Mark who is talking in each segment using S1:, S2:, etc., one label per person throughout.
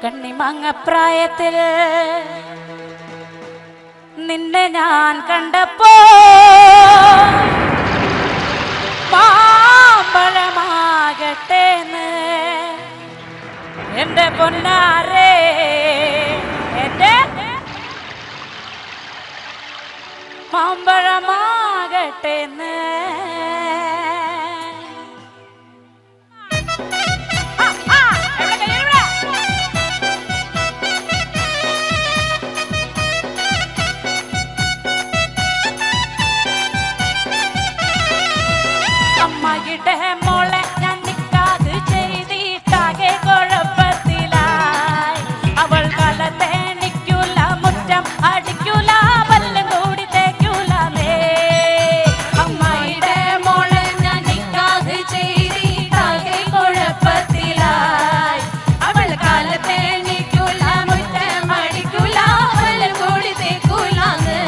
S1: കണ്ണിമങ്ങപ്രായത്തിൽ നിന്നെ ഞാൻ കണ്ടപ്പോ മാമ്പഴമാകട്ടേന്ന് എന്റെ പൊന്നാരേ, എന്റെ മാമ്പഴമാകട്ടേന്ന്. അമ്മയുടെ മോളെ ഞാൻ നിക്കാത് ചെയ്തിട്ടാകെ കുഴപ്പത്തിലായി. അവൾ കലത്തേണിക്കൂല, മുറ്റം അടിക്കൂല, പല്ലും കൂടി തേക്കൂലേ. അമ്മയുടെ മോളെ ഞാൻ നിക്കാത് ചെയ്തിട്ടാകെ കുഴപ്പത്തിലായി. അവൾ കലത്തേണിക്കൂല, മുറ്റം അടിക്കൂല, പല്ലും കൂടി തേക്കൂലേ.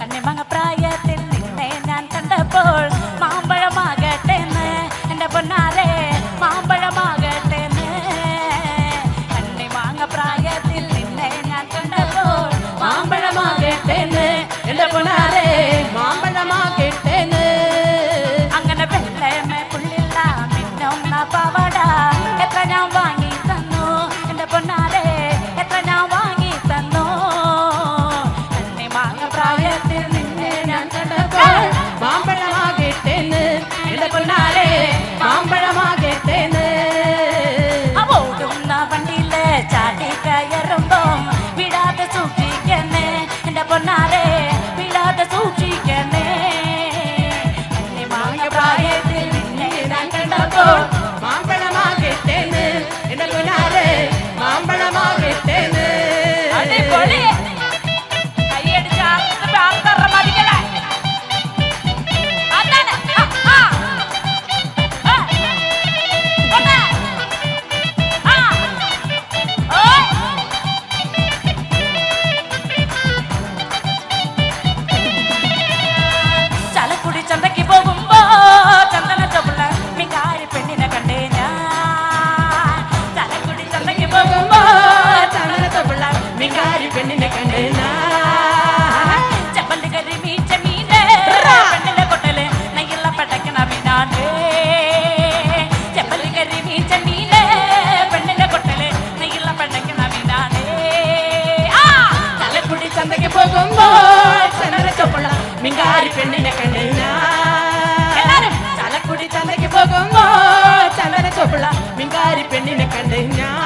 S1: കണ്ണിമങ്ങപ്രായത്തിൽ നിന്നെ ഞാൻ കണ്ടപ്പോൾ മാമ്പഴമാകട്ടേന്ന് എന്റെ പൊന്നാരെ, മാമ്പഴമാകട്ടേന്ന്. കണ്ണിമങ്ങപ്രായത്തിൽ നിന്നെ ഞാൻ കണ്ടപ്പോൾ മാമ്പഴമാകട്ടേന്ന് എന്റെ പൊന്നാരെ, മാമ്പഴമാകട്ടേന്ന്. അങ്ങനെ വെള്ളമേ പുള്ളില്ല മിന്നുന്ന പവട എത്ര ഞാൻ വാങ്ങി തന്നു എന്റെ പൊന്നാരെ, എത്ര ഞാൻ വാങ്ങി തന്നു. പ്രായത്തിൽ നിന്നെ ഞാൻ കണ്ടപ്പോൾ മാമ്പഴമാകട്ടേന്ന് എന്റെ പൊന്നാരെ, മാമ്പഴമാകട്ടേന്ന്. ഓടുന്ന വണ്ടിയില് ചാടി കയറുമ്പോ വിടാതെ സൂക്ഷിക്കണേ എന്റെ പൊന്നാരെ, വിടാതെ സൂക്ഷിക്കണേ. പ്രായത്തിൽ നിന്നെ ഞാൻ കണ്ടപ്പോൾ മാമ്പഴമാകട്ടേന്ന് എന്റെ പൊന്നാരെ, മാമ്പഴമാകട്ടേന്ന്. അടിപൊളി. ചന്തയ്ക്ക് പോകുമ്പോ ചന്ദന ചുവള്ള മികാരി പെണ്ണിനെ കണ്ടേ ഞാൻ. ചലക്കുടി ചന്തയ്ക്ക് പോകുമ്പോ ചന്ദന ചുവള്ള മികാരി പെണ്ണിനെ കണ്ടേ ഞാൻ. ചെമ്പല്ലി കരി മീച്ച മീനെ പെണ്ണിനെ കൊട്ടല് നെയ്യുള്ള പടക്കണ മീനാണ്. ചെമ്പല്ലി കരി മീച്ച മീനെ പെണ്ണിനെ കൊട്ടല് നെയ്യുള്ള പടക്കണ മീനാണ്. ചലക്കുടി ചന്തയ്ക്ക് പോകുമ്പോ ചന്ദന ചുവള്ള മികാരി പെണ്ണിനെ കണ്ടേ ഞാൻ. ചലക്കുടി ചന്തയ്ക്ക് പോകുമ്പോ ചന്ദന ചുവള്ള മിങ്കാരി പെണ്ണിനെ കണ്ടേ ഞാൻ.